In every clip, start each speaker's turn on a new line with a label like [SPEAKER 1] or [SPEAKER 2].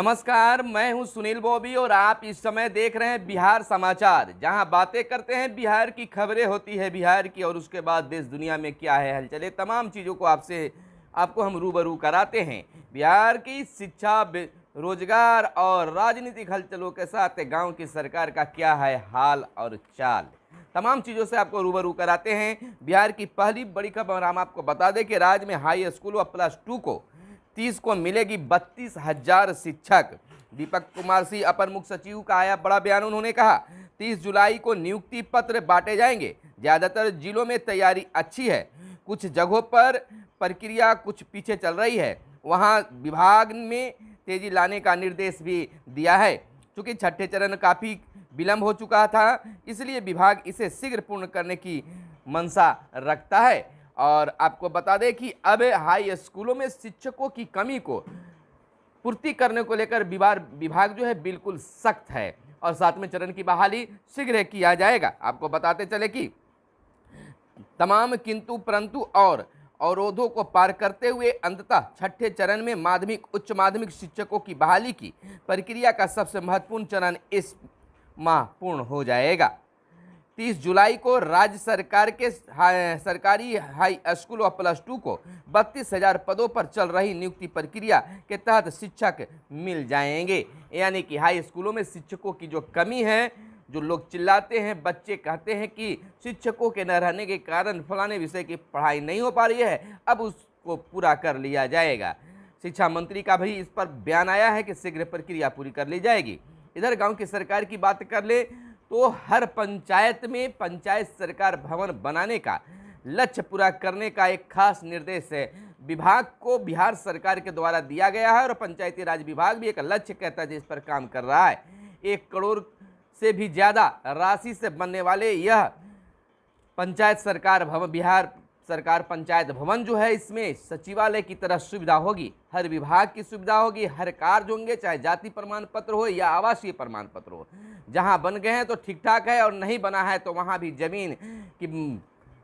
[SPEAKER 1] नमस्कार, मैं हूं सुनील बॉबी और आप इस समय देख रहे हैं बिहार समाचार, जहां बातें करते हैं बिहार की, खबरें होती है बिहार की और उसके बाद देश दुनिया में क्या है हलचल, तमाम चीज़ों को आपको हम रूबरू कराते हैं। बिहार की शिक्षा, रोजगार और राजनीतिक हलचलों के साथ गांव की सरकार का क्या है हाल और चाल, तमाम चीज़ों से आपको रूबरू कराते हैं। बिहार की पहली बड़ी खबर हम आपको बता दें कि राज्य में हाई स्कूल व +2 को 30 को मिलेगी 32,000 शिक्षक। दीपक कुमार सिंह अपर मुख्य सचिव का आया बड़ा बयान। उन्होंने कहा 30 जुलाई को नियुक्ति पत्र बांटे जाएंगे। ज़्यादातर जिलों में तैयारी अच्छी है, कुछ जगहों पर प्रक्रिया कुछ पीछे चल रही है, वहां विभाग में तेजी लाने का निर्देश भी दिया है। चूँकि छठे चरण काफ़ी विलंब हो चुका था, इसलिए विभाग इसे शीघ्र पूर्ण करने की मंशा रखता है। और आपको बता दें कि अब हाई स्कूलों में शिक्षकों की कमी को पूर्ति करने को लेकर विभाग जो है बिल्कुल सख्त है और 7वें चरण की बहाली शीघ्र किया जाएगा। आपको बताते चले कि तमाम किंतु परंतु और अवरोधों को पार करते हुए अंततः छठे चरण में माध्यमिक उच्च माध्यमिक शिक्षकों की बहाली की प्रक्रिया का सबसे महत्वपूर्ण चरण इस माह पूर्ण हो जाएगा। 30 जुलाई को राज्य सरकार के सरकारी हाई स्कूल और +2 को 32,000 पदों पर चल रही नियुक्ति प्रक्रिया के तहत शिक्षक मिल जाएंगे। यानी कि हाई स्कूलों में शिक्षकों की जो कमी है, जो लोग चिल्लाते हैं, बच्चे कहते हैं कि शिक्षकों के न रहने के कारण फलाने विषय की पढ़ाई नहीं हो पा रही है, अब उसको पूरा कर लिया जाएगा। शिक्षा मंत्री का भी इस पर बयान आया है कि शीघ्र प्रक्रिया पूरी कर ली जाएगी। इधर गाँव की सरकार की बात कर ले तो हर पंचायत में पंचायत सरकार भवन बनाने का लक्ष्य पूरा करने का एक खास निर्देश है विभाग को बिहार सरकार के द्वारा दिया गया है और पंचायती राज विभाग भी एक लक्ष्य के तहत इस पर काम कर रहा है। 1 करोड़ से भी ज़्यादा राशि से बनने वाले यह पंचायत सरकार भवन, बिहार सरकार पंचायत भवन जो है, इसमें सचिवालय की तरह सुविधा होगी, हर विभाग की सुविधा होगी, हर कार्य होंगे, चाहे जाति प्रमाण पत्र हो या आवासीय प्रमाण पत्र हो। जहां बन गए हैं तो ठीक ठाक है और नहीं बना है तो वहां भी जमीन की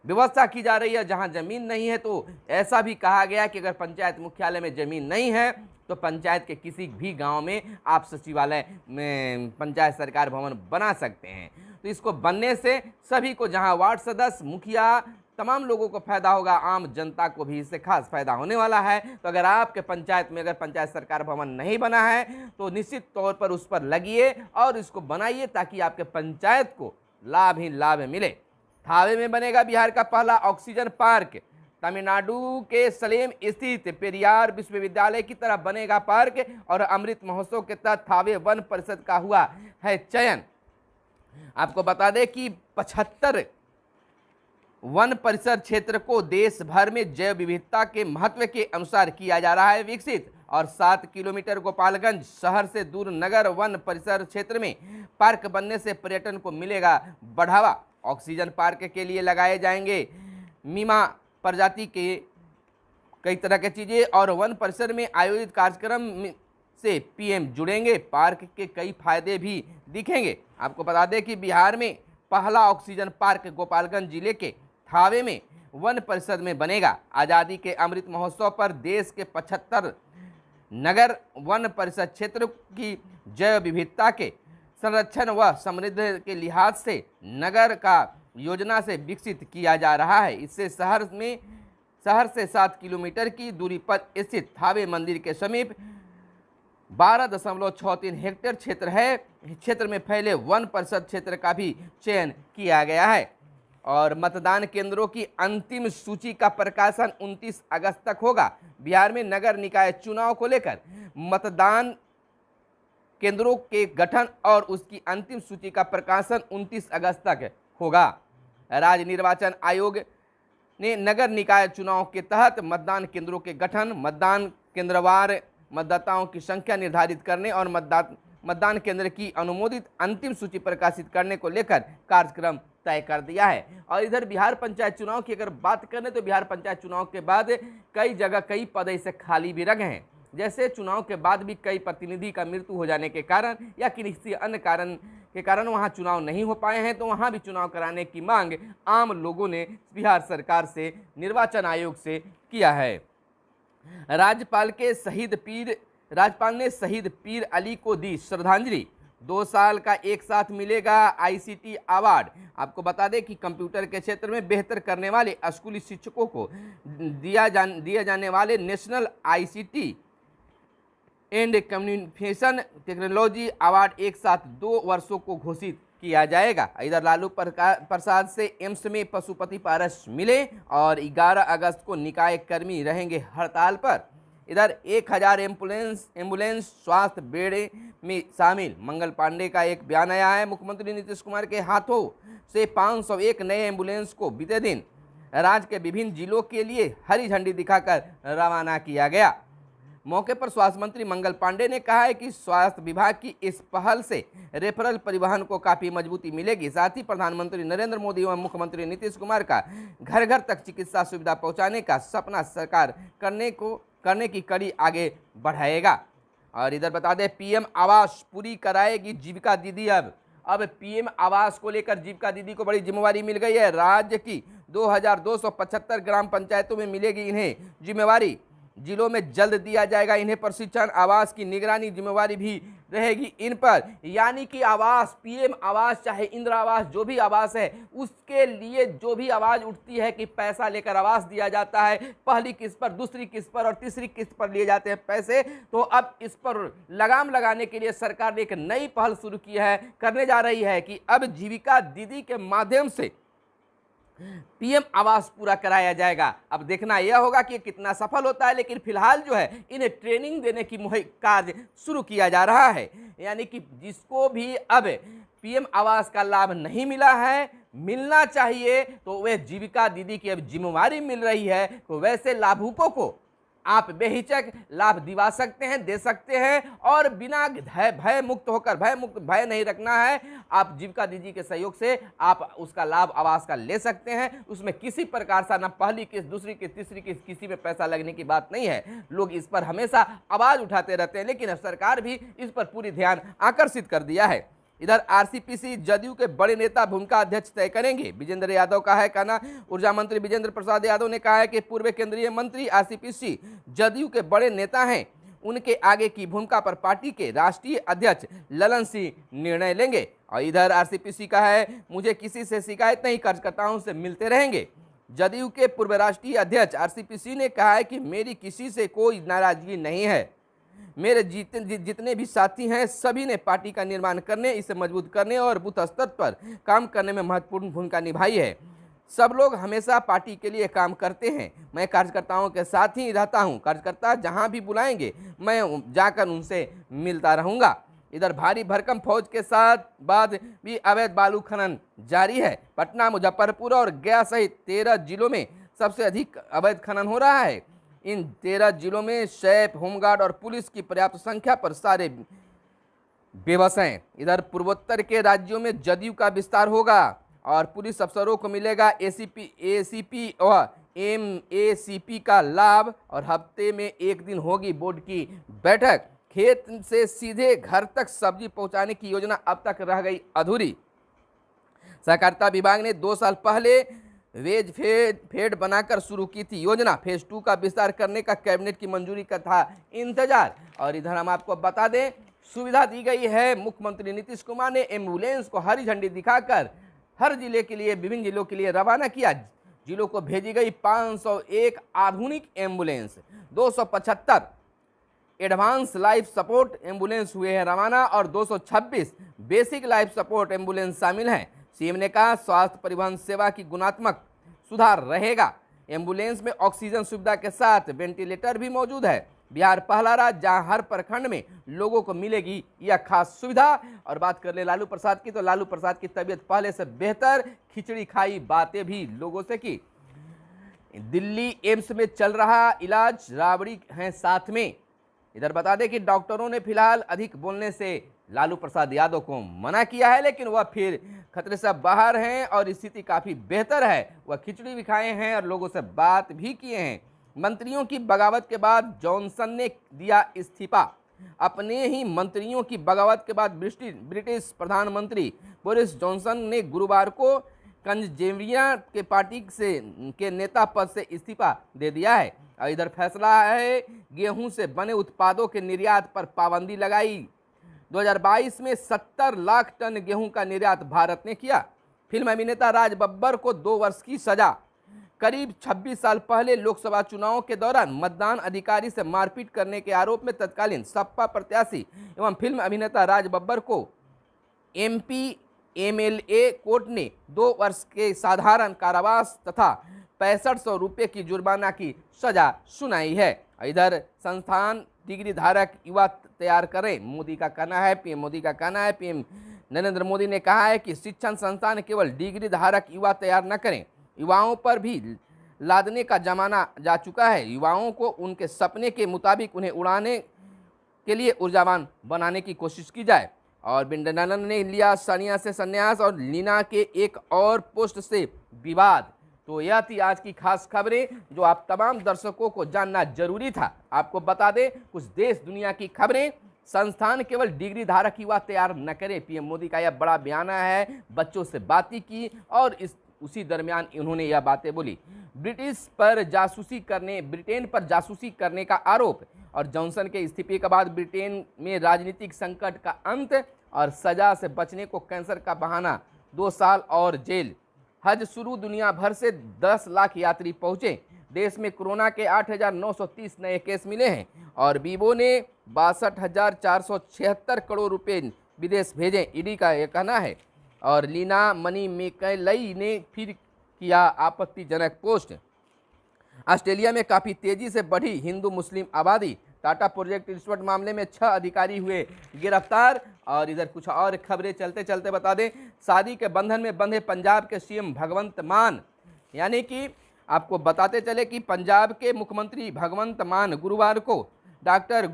[SPEAKER 1] व्यवस्था की जा रही है। जहां जमीन नहीं है तो ऐसा भी कहा गया कि अगर पंचायत मुख्यालय में जमीन नहीं है तो पंचायत के किसी भी गांव में आप सचिवालय में पंचायत सरकार भवन बना सकते हैं। तो इसको बनने से सभी को, जहां वार्ड सदस्य, मुखिया, तमाम लोगों को फायदा होगा, आम जनता को भी इससे खास फायदा होने वाला है। तो अगर आपके पंचायत में अगर पंचायत सरकार भवन नहीं बना है तो निश्चित तौर पर उस पर लगिए और इसको बनाइए ताकि आपके पंचायत को लाभ ही लाभ मिले। थावे में बनेगा बिहार का पहला ऑक्सीजन पार्क। तमिलनाडु के सलेम स्थित पेरियार विश्वविद्यालय की तरह बनेगा पार्क और अमृत महोत्सव के तहत थावे वन परिषद का हुआ है चयन। आपको बता दें कि 75 वन परिसर क्षेत्र को देश भर में जैव विविधता के महत्व के अनुसार किया जा रहा है विकसित और 7 किलोमीटर गोपालगंज शहर से दूर नगर वन परिसर क्षेत्र में पार्क बनने से पर्यटन को मिलेगा बढ़ावा। ऑक्सीजन पार्क के लिए लगाए जाएंगे मीमा प्रजाति के कई तरह की चीज़ें और वन परिसर में आयोजित कार्यक्रम से पीएम जुड़ेंगे। पार्क के कई फायदे भी दिखेंगे। आपको बता दें कि बिहार में पहला ऑक्सीजन पार्क गोपालगंज जिले के थावे में वन परिषद में बनेगा। आज़ादी के अमृत महोत्सव पर देश के 75 नगर वन परिषद क्षेत्र की जैव विविधता के संरक्षण व समृद्धि के लिहाज से नगर का योजना से विकसित किया जा रहा है। इससे शहर से 7 किलोमीटर की दूरी पर स्थित थावे मंदिर के समीप 12.63 हेक्टेयर क्षेत्र है। क्षेत्र में फैले वन परिषद क्षेत्र का भी चयन किया गया है और मतदान केंद्रों की अंतिम सूची का प्रकाशन 29 अगस्त तक होगा। बिहार में नगर निकाय चुनाव को लेकर मतदान केंद्रों के गठन और उसकी अंतिम सूची का प्रकाशन 29 अगस्त तक होगा। राज्य निर्वाचन आयोग ने नगर निकाय चुनाव के तहत मतदान केंद्रों के गठन, मतदान केंद्रवार मतदाताओं की संख्या निर्धारित करने और मतदान केंद्र की अनुमोदित अंतिम सूची प्रकाशित करने को लेकर कार्यक्रम तय कर दिया है। और इधर बिहार पंचायत चुनाव की अगर बात करें तो बिहार पंचायत चुनाव के बाद कई जगह कई पद ऐसे खाली भी रह गए हैं। जैसे चुनाव के बाद भी कई प्रतिनिधि का मृत्यु हो जाने के कारण या किसी अन्य कारण के कारण वहां चुनाव नहीं हो पाए हैं, तो वहां भी चुनाव कराने की मांग आम लोगों ने बिहार सरकार से, निर्वाचन आयोग से किया है। राज्यपाल के शहीद पीर राज्यपाल ने शहीद पीर अली को दी श्रद्धांजलि। 2 साल का एक साथ मिलेगा आईसीटी अवार्ड। आपको बता दें कि कंप्यूटर के क्षेत्र में बेहतर करने वाले स्कूली शिक्षकों को दिया जाने वाले national ICT and communication technology award एक साथ 2 वर्षों को घोषित किया जाएगा। इधर लालू प्रसाद से एम्स में पशुपति पारस मिले और 11 अगस्त को निकाय कर्मी रहेंगे हड़ताल पर। इधर 1000 एम्बुलेंस स्वास्थ्य बेड़े में शामिल। मंगल पांडे का एक बयान आया है। मुख्यमंत्री नीतीश कुमार के हाथों से 501 नए एम्बुलेंस को बीते दिन राज्य के विभिन्न जिलों के लिए हरी झंडी दिखाकर रवाना किया गया। मौके पर स्वास्थ्य मंत्री मंगल पांडे ने कहा है कि स्वास्थ्य विभाग की इस पहल से रेफरल परिवहन को काफ़ी मजबूती मिलेगी। साथ ही प्रधानमंत्री नरेंद्र मोदी एवं मुख्यमंत्री नीतीश कुमार का घर घर तक चिकित्सा सुविधा पहुंचाने का सपना साकार करने की कड़ी आगे बढ़ाएगा। और इधर बता दें, पीएम आवास पूरी कराएगी जीविका दीदी। अब पीएम आवास को लेकर जीविका दीदी को बड़ी जिम्मेवारी मिल गई है। राज्य की 2275 ग्राम पंचायतों में मिलेगी इन्हें जिम्मेवारी। जिलों में जल्द दिया जाएगा इन्हें प्रशिक्षण। आवास की निगरानी जिम्मेवारी भी रहेगी इन पर। यानी कि आवास, पीएम आवास चाहे इंदिरा आवास, जो भी आवास है, उसके लिए जो भी आवाज़ उठती है कि पैसा लेकर आवास दिया जाता है, पहली किस्त पर, दूसरी किस्त पर और तीसरी किस्त पर लिए जाते हैं पैसे, तो अब इस पर लगाम लगाने के लिए सरकार ने एक नई पहल शुरू की है, करने जा रही है कि अब जीविका दीदी के माध्यम से पीएम आवास पूरा कराया जाएगा। अब देखना यह होगा कि कितना सफल होता है, लेकिन फिलहाल जो है इन्हें ट्रेनिंग देने की कार्य शुरू किया जा रहा है। यानी कि जिसको भी अब पीएम आवास का लाभ नहीं मिला है, मिलना चाहिए, तो वह जीविका दीदी की अब जिम्मेवारी मिल रही है, तो वैसे लाभुकों को आप बेहिचक लाभ दिवा सकते हैं, दे सकते हैं और बिना भय मुक्त होकर, भय नहीं रखना है। आप जीविका दीदी के सहयोग से आप उसका लाभ आवास का ले सकते हैं। उसमें किसी प्रकार से ना पहली किस्त, दूसरी किस्त, तीसरी किस्त, किसी में पैसा लगने की बात नहीं है। लोग इस पर हमेशा आवाज उठाते रहते हैं, लेकिन अब सरकार भी इस पर पूरी ध्यान आकर्षित कर दिया है। इधर आरसीपीसी जदयू के बड़े नेता भूमिका अध्यक्ष तय करेंगे, विजेंद्र यादव का है कहना। ऊर्जा मंत्री विजेंद्र प्रसाद यादव ने कहा है कि पूर्व केंद्रीय मंत्री आरसीपीसी जदयू के बड़े नेता हैं, उनके आगे की भूमिका पर पार्टी के राष्ट्रीय अध्यक्ष ललन सिंह निर्णय लेंगे। और इधर आरसीपीसी का है, मुझे किसी से शिकायत नहीं, कार्यकर्ताओं से मिलते रहेंगे। जदयू के पूर्व राष्ट्रीय अध्यक्ष आरसीपीसी ने कहा है कि मेरी किसी से कोई नाराजगी नहीं है। मेरे जितने भी साथी हैं सभी ने पार्टी का निर्माण करने, इसे मजबूत करने और बूथ स्तर पर काम करने में महत्वपूर्ण भूमिका निभाई है। सब लोग हमेशा पार्टी के लिए काम करते हैं। मैं कार्यकर्ताओं के साथ ही रहता हूं। कार्यकर्ता जहां भी बुलाएंगे मैं जाकर उनसे मिलता रहूंगा। इधर भारी भरकम फौज के साथ बाद भी अवैध बालू खनन जारी है। पटना, मुजफ्फरपुर और गया सहित 13 जिलों में सबसे अधिक अवैध खनन हो रहा है। इन 13 जिलों में सैप, होमगार्ड और पुलिस की पर्याप्त संख्या पर सारे बेबस हैं। इधर पूर्वोत्तर के राज्यों में जदयू का विस्तार होगा और पुलिस अफसरों को मिलेगा एसीपी और एमएसीपी का लाभ और हफ्ते में एक दिन होगी बोर्ड की बैठक। खेत से सीधे घर तक सब्जी पहुंचाने की योजना अब तक रह गई अधूरी। सहकारिता विभाग ने 2 साल पहले वेज फेड बनाकर शुरू की थी योजना। फेज 2 का विस्तार करने का कैबिनेट की मंजूरी का था इंतजार। और इधर हम आपको बता दें, सुविधा दी गई है। मुख्यमंत्री नीतीश कुमार ने एम्बुलेंस को हरी झंडी दिखाकर हर जिले के लिए, विभिन्न जिलों के लिए रवाना किया। जिलों को भेजी गई 501 आधुनिक ambulance, 275 advance life support ambulance हुए हैं रवाना और 226 बेसिक लाइफ सपोर्ट एम्बुलेंस शामिल हैं। सीएम ने कहा, स्वास्थ्य परिवहन सेवा की गुणात्मक सुधार रहेगा। एम्बुलेंस में ऑक्सीजन सुविधा के साथ वेंटिलेटर भी मौजूद है। बिहार पहला राज्य जहां हर प्रखंड में लोगों को मिलेगी यह खास सुविधा। और बात कर ले लालू प्रसाद की, तो लालू प्रसाद की तबीयत पहले से बेहतर, खिचड़ी खाई बातें भी लोगों से की। दिल्ली एम्स में चल रहा इलाज, राबड़ी हैं साथ में। इधर बता दें कि डॉक्टरों ने फिलहाल अधिक बोलने से लालू प्रसाद यादव को मना किया है, लेकिन वह फिर खतरे से बाहर हैं और स्थिति काफ़ी बेहतर है। वह खिचड़ी भी खाए हैं और लोगों से बात भी किए हैं। मंत्रियों की बगावत के बाद जॉनसन ने दिया इस्तीफा। अपने ही मंत्रियों की बगावत के बाद ब्रिटिश प्रधानमंत्री बोरिस जॉनसन ने गुरुवार को कंजेविया के पार्टी से के नेता पद से इस्तीफा दे दिया है। और इधर फैसला है गेहूं से बने उत्पादों के निर्यात पर पाबंदी लगाई। 2022 में 70 लाख टन गेहूं का निर्यात भारत ने किया। फिल्म अभिनेता राज बब्बर को 2 वर्ष की सजा। करीब 26 साल पहले लोकसभा चुनावों के दौरान मतदान अधिकारी से मारपीट करने के आरोप में तत्कालीन सपा प्रत्याशी एवं फिल्म अभिनेता राज बब्बर को एमपी एमएलए कोर्ट ने 2 वर्ष के साधारण कारावास तथा 6500 रुपये की जुर्माना की सजा सुनाई है। इधर संस्थान डिग्री धारक युवा तैयार करें, मोदी का कहना है। पीएम मोदी का कहना है, पीएम नरेंद्र मोदी ने कहा है कि शिक्षण संस्थान केवल डिग्री धारक युवा तैयार न करें, युवाओं पर भी लादने का जमाना जा चुका है। युवाओं को उनके सपने के मुताबिक उन्हें उड़ाने के लिए ऊर्जावान बनाने की कोशिश की जाए। और बिंडनानंद ने लिया सानिया से संन्यास और लीना के एक और पोस्ट से विवाद। तो यह थी आज की खास खबरें जो आप तमाम दर्शकों को जानना जरूरी था। आपको बता दें कुछ देश दुनिया की खबरें। संस्थान केवल डिग्री धारक युवा तैयार न करे, पीएम मोदी का यह बड़ा बयान है। बच्चों से बातें की और उसी दरमियान उन्होंने यह बातें बोली। ब्रिटेन पर जासूसी करने का आरोप और जॉनसन के इस्तीफे के बाद ब्रिटेन में राजनीतिक संकट का अंत और सजा से बचने को कैंसर का बहाना, 2 साल और जेल। हज शुरू, दुनिया भर से 10 लाख यात्री पहुंचे। देश में कोरोना के 8,930 नए केस मिले हैं और वीवो ने 62,476 करोड़ रुपए विदेश भेजे, ईडी का यह कहना है। और लीना मनी मैकेलई ने फिर किया आपत्तिजनक पोस्ट। ऑस्ट्रेलिया में काफ़ी तेजी से बढ़ी हिंदू मुस्लिम आबादी। टाटा प्रोजेक्ट रिश्वत मामले में 6 अधिकारी हुए गिरफ्तार। और इधर कुछ और खबरें चलते चलते बता दें, शादी के बंधन में बंधे पंजाब के सीएम भगवंत मान, यानी कि आपको बताते चले कि पंजाब के मुख्यमंत्री भगवंत मान गुरुवार को डॉक्टर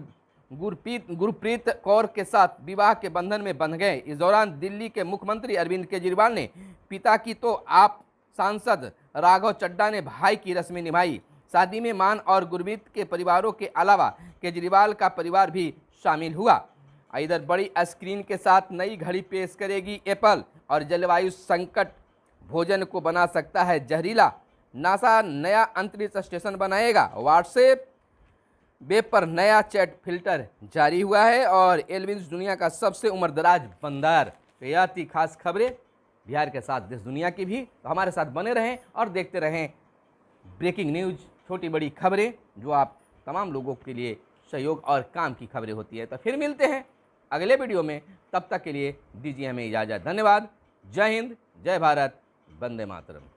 [SPEAKER 1] गुरप्रीत कौर के साथ विवाह के बंधन में बंध गए। इस दौरान दिल्ली के मुख्यमंत्री अरविंद केजरीवाल ने पिता की तो आप सांसद राघव चड्ढा ने भाई की रस्में निभाई। शादी में मान और गुरप्रीत के परिवारों के अलावा केजरीवाल का परिवार भी शामिल हुआ। इधर बड़ी स्क्रीन के साथ नई घड़ी पेश करेगी एप्पल और जलवायु संकट भोजन को बना सकता है जहरीला। नासा नया अंतरिक्ष स्टेशन बनाएगा। व्हाट्सएप वेब पर नया चैट फिल्टर जारी हुआ है और एल्विन्स दुनिया का सबसे उम्रदराज बंदर। तो यह थी खास खबरें बिहार के साथ देश दुनिया की भी। तो हमारे साथ बने रहें और देखते रहें ब्रेकिंग न्यूज, छोटी बड़ी खबरें जो आप तमाम लोगों के लिए सहयोग और काम की खबरें होती है। तो फिर मिलते हैं अगले वीडियो में, तब तक के लिए दीजिए हमें इजाज़त। धन्यवाद। जय हिंद, जय भारत, वंदे मातरम।